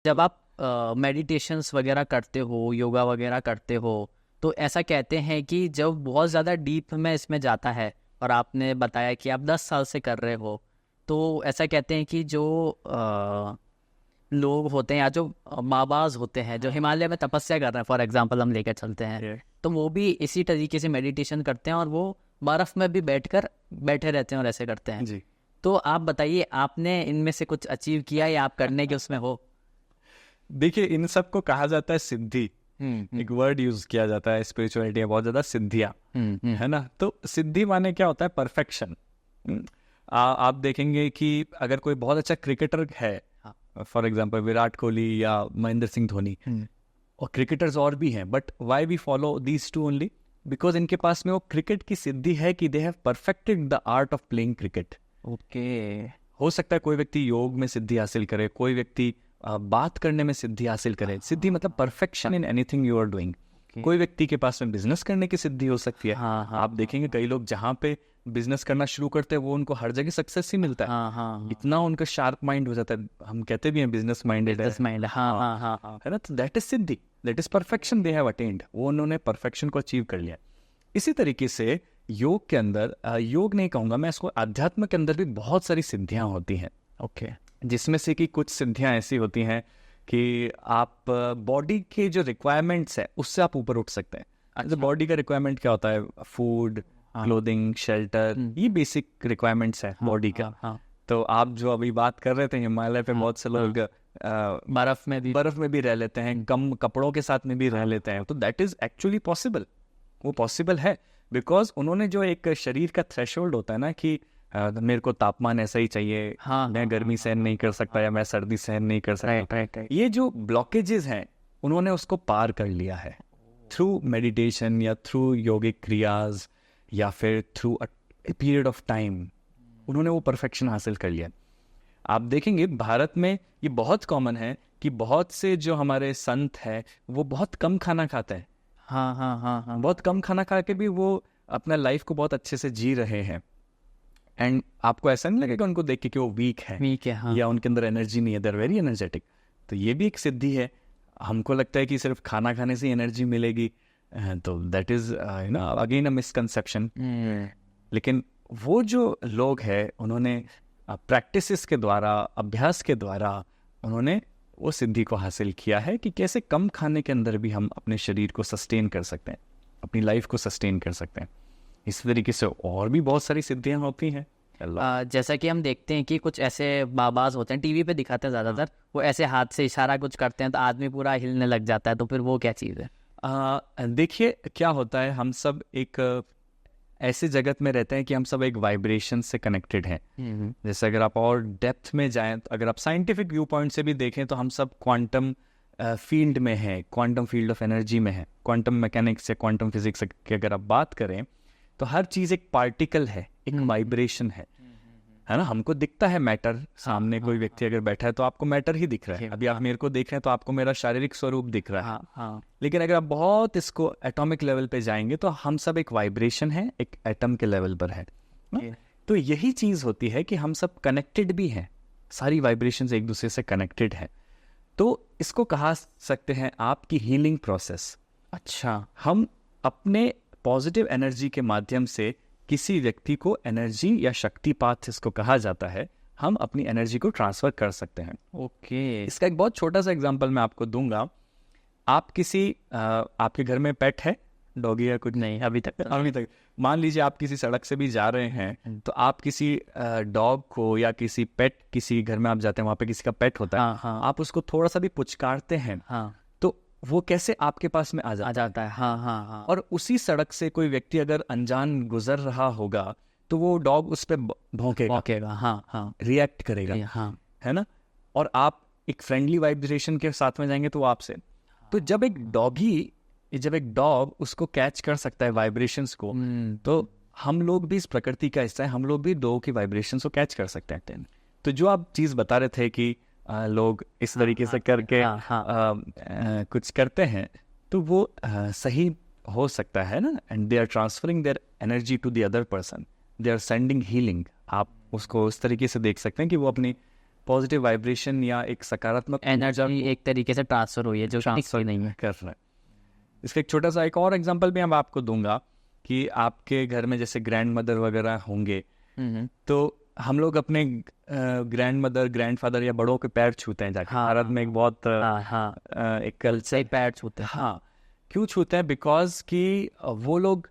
जब आप मेडिटेशंस वगैरह करते हो, योगा वगैरह करते हो, तो ऐसा कहते हैं कि जब बहुत ज़्यादा डीप में इसमें जाता है, और आपने बताया कि आप 10 साल से कर रहे हो, तो ऐसा कहते हैं कि जो लोग होते हैं या जो माबाज होते हैं जो हिमालय में तपस्या कर रहे हैं, फॉर एग्जांपल हम लेकर चलते हैं, तो वो भी इसी तरीके से मेडिटेशन करते हैं और वो बर्फ़ में भी बैठे रहते हैं और ऐसे करते हैं जी। तो आप बताइए, आपने इनमें से कुछ अचीव किया या आप करने के उसमें हो? देखिए, इन सब को कहा जाता है सिद्धि। एक वर्ड यूज किया जाता है स्पिरिचुअलिटी में बहुत ज्यादा, सिद्धियां, है ना। तो सिद्धि माने क्या होता है? परफेक्शन। आप देखेंगे कि अगर कोई बहुत अच्छा क्रिकेटर है, फॉर एग्जांपल विराट कोहली या महेंद्र सिंह धोनी, और क्रिकेटर्स और भी हैं, but why we follow these two only? Because इनके पास में वो क्रिकेट की सिद्धि है कि they have perfected the art of playing cricket. Okay. हो सकता है कोई व्यक्ति योग में सिद्धि हासिल करे, कोई व्यक्ति बात करने में सिद्धि हासिल करे। सिद्धि मतलब perfection in anything you are doing. कोई व्यक्ति के पास में बिजनेस करने की सिद्धि हो सकती है। आप देखेंगे कई लोग जहाँ पे बिजनेस करना शुरू करते हैं वो उनको हर जगह सक्सेस ही मिलता है। इतना उनका शार्प माइंड हो जाता है, हम कहते भी हैं बिजनेस माइंडेड है, है ना। तो that is Siddhi, that is perfection they have attend. वो उन्होंने परफेक्शन को अचीव कर लिया। इसी तरीके से योग के अंदर, योग नहीं कहूंगा मैं इसको, अध्यात्म के अंदर भी बहुत सारी सिद्धियां होती हैं। ओके। जिसमें से कि कुछ सिद्धियां ऐसी होती हैं कि आप बॉडी के जो रिक्वायरमेंट्स है उससे आप ऊपर उठ सकते हैं। अच्छा। बॉडी का रिक्वायरमेंट क्या होता है? फूड, क्लोथिंग, शेल्टर, ये बेसिक रिक्वायरमेंट्स है बॉडी का। तो आप जो अभी बात कर रहे थे, हिमालय पे बहुत से लोग बर्फ में भी रह लेते हैं, कम कपड़ों के साथ में भी रह लेते हैं। तो दैट इज एक्चुअली पॉसिबल। वो पॉसिबल है बिकॉज उन्होंने जो एक शरीर का थ्रेशोल्ड होता है ना कि मेरे को तापमान ऐसा ही चाहिए, मैं गर्मी सहन नहीं कर सकता या मैं सर्दी सहन नहीं कर सकता, ये जो ब्लॉकेजेस हैं उन्होंने उसको पार कर लिया है थ्रू मेडिटेशन या थ्रू योगिक क्रियाज या फिर through a period of time. उन्होंने वो परफेक्शन हासिल कर लिया। आप देखेंगे भारत में ये बहुत कॉमन है कि बहुत से जो हमारे संत हैं वो बहुत कम खाना खाते हैं। बहुत कम खाना खा के भी वो अपना लाइफ को बहुत अच्छे से जी रहे हैं। एंड आपको ऐसा नहीं लगेगा उनको देख के कि वो वीक है या उनके अंदर एनर्जी नहीं है। They are very energetic. तो ये भी एक सिद्धि है। हमको लगता है कि सिर्फ खाना खाने से एनर्जी मिलेगी, तो that is again a misconception. लेकिन वो जो लोग हैं उन्होंने प्रैक्टिसेस के द्वारा, अभ्यास के द्वारा उन्होंने वो सिद्धि को हासिल किया है कि कैसे कम खाने के अंदर भी हम अपने शरीर को सस्टेन कर सकते हैं, अपनी लाइफ को सस्टेन कर सकते हैं। इस तरीके से और भी बहुत सारी सिद्धियां होती हैं। जैसा कि हम देखते हैं कि कुछ ऐसे बाबाज होते हैं, टीवी पे दिखाते हैं ज़्यादातर, वो ऐसे हाथ से इशारा कुछ करते हैं तो आदमी पूरा हिलने लग जाता है। तो फिर वो क्या चीज़ है? देखिए क्या होता है, हम सब एक ऐसे जगत में रहते हैं कि हम सब एक वाइब्रेशन से कनेक्टेड हैं। जैसे अगर आप और डेप्थ में जाएं, तो अगर आप साइंटिफिक व्यू पॉइंट से भी देखें तो हम सब क्वांटम फील्ड में हैं, क्वांटम फील्ड ऑफ एनर्जी में है। क्वांटम मैकेनिक्स या क्वांटम फिजिक्स की अगर आप बात करें तो हर चीज एक पार्टिकल है, एक वाइब्रेशन है ना। हमको दिखता है मैटर, सामने कोई व्यक्ति अगर बैठा है तो आपको मैटर ही दिख रहा है। अभी आप मेरे को देख रहे हैं तो आपको मेरा शारीरिक स्वरूप दिख रहा है। लेकिन अगर आप बहुत इसको एटॉमिक लेवल पे जाएंगे तो हम सब एक वाइब्रेशन है, एक एटम के लेवल पर है ना? तो यही चीज होती है कि हम सब कनेक्टेड भी हैं, सारी वाइब्रेशंस एक दूसरे से कनेक्टेड है। तो इसको कहा सकते हैं आपकी हीलिंग प्रोसेस। अच्छा। हम अपने पॉजिटिव एनर्जी के माध्यम से किसी व्यक्ति को एनर्जी या शक्तिपात इसको कहा जाता है, हम अपनी एनर्जी को ट्रांसफर कर सकते हैं। ओके। इसका एक बहुत छोटा सा एग्जांपल मैं आपको दूंगा। आप किसी आपके घर में पेट है, डॉगी या कुछ? नहीं, अभी तक। मान लीजिए आप किसी सड़क से भी जा रहे हैं तो आप किसी डॉग को या किसी पेट, किसी घर में आप जाते हैं वहां पे किसी का पेट होता है, आप उसको थोड़ा सा भी पुचकारते हैं तो वो कैसे आपके पास में आ जाता है। और उसी सड़क से कोई व्यक्ति अगर अनजान गुजर रहा होगा तो वो डॉग उस पर भौंकेगा, रिएक्ट करेगा, है ना। और आप एक फ्रेंडली वाइब्रेशन के साथ में जाएंगे तो वो आपसे, तो जब एक डॉग उसको कैच कर सकता है वाइब्रेशंस को, तो हम लोग भी इस प्रकृति का हिस्सा है, हम लोग भी लोगों की वाइब्रेशंस को कैच कर सकते हैं। तो जो आप चीज बता रहे थे कि लोग इस तरीके से करके कुछ करते हैं तो वो सही हो सकता है ना। And they are transferring their energy to the other person, they are sending healing. आप उसको उस तरीके से देख सकते हैं कि वो अपनी पॉजिटिव वाइब्रेशन या एक सकारात्मक एनर्जी एक तरीके से ट्रांसफर हुई है जो ट्रांसफर नहीं है। कर रहा है। इसका एक छोटा सा एक और एग्जांपल भी मैं आपको दूंगा कि आपके घर में जैसे ग्रैंड मदर वगैरह होंगे, तो हम लोग अपने ग्रैंड मदर ग्रैंड फादर या बड़ों के पैर छूते हैं जाके। भारत में एक बहुत एक कल्चर, पैर छूते हैं। हाँ, क्यों छूते हैं? बिकॉज कि वो लोग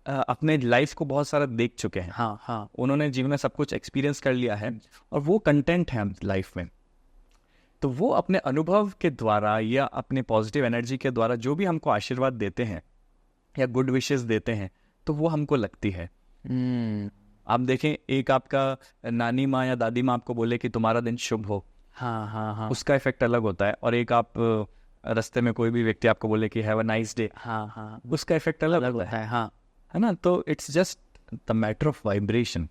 अपने लाइफ को बहुत सारा देख चुके हैं। हाँ, उन्होंने जीवन में सब कुछ एक्सपीरियंस कर लिया है और वो कंटेंट है लाइफ में। तो वो अपने अनुभव के द्वारा या अपने पॉजिटिव एनर्जी के द्वारा जो भी हमको आशीर्वाद देते हैं या गुड विशेस देते हैं, तो वो हमको लगती है। आप देखें, एक आपका नानी माँ या दादी माँ आपको बोले कि तुम्हारा दिन शुभ हो, हाँ, उसका इफेक्ट अलग होता है। और एक आप रास्ते में कोई भी व्यक्ति आपको बोले कि हैव अ नाइस डे, हाँ, उसका इफेक्ट अलग होता है। हाँ, है ना? तो it's just the matter of vibration,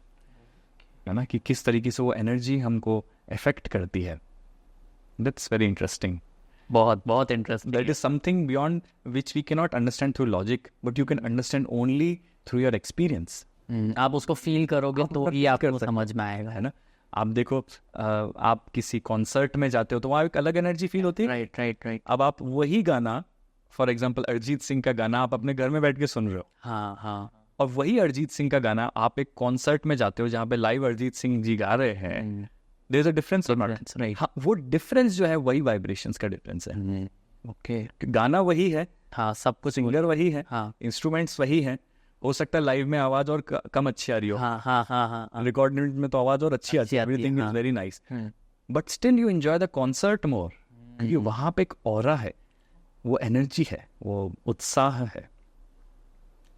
है ना, कि किस तरीके से वो एनर्जी हमको इफेक्ट करती है। That's very interesting. बहुत interesting. That is something beyond which we can not understand through logic, but you can understand only through your experience. आप उसको फील करोगे तो ही आपको समझ में आएगा, है ना? आप देखो, आप किसी कॉन्सर्ट में जाते हो तो वहाँ एक अलग एनर्जी फील होती है। राइट। अब आप वही गाना, फॉर एग्जाम्पल अरिजीत सिंह का गाना, आप अपने घर में बैठ के सुन रहे हो, हाँ, और वही अरिजीत सिंह का गाना आप एक कॉन्सर्ट में जाते हो जहाँ पे लाइव अरिजीत सिंह जी गा रहे हैं, there is a difference. Right. हाँ, वो डिफरेंस जो है वही वाइब्रेशंस का डिफरेंस है। ओके, गाना वही है, हाँ, सब कुछ सिंगर वही है, हाँ, इंस्ट्रूमेंट्स वही है। हो सकता है लाइव में आवाज और कम अच्छी आ रही हो, हाँ, रिकॉर्डेड में तो आवाज और अच्छी आती है, everything is very nice, but still you enjoy the concert more, क्योंकि वहां पे एक ऑरा है, वो एनर्जी है, वो उत्साह है।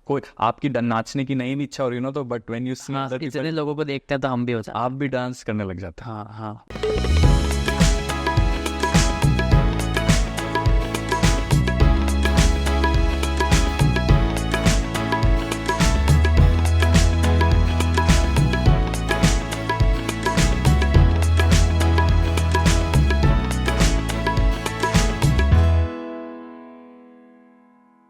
कोई आपकी नाचने की नहीं भी इच्छा हो रही ना, तो बट व्हेन यू सी इतने लोगों को देखते हैं तो हम भी हो जाते हैं, आप भी डांस करने लग जाते हैं। हाँ।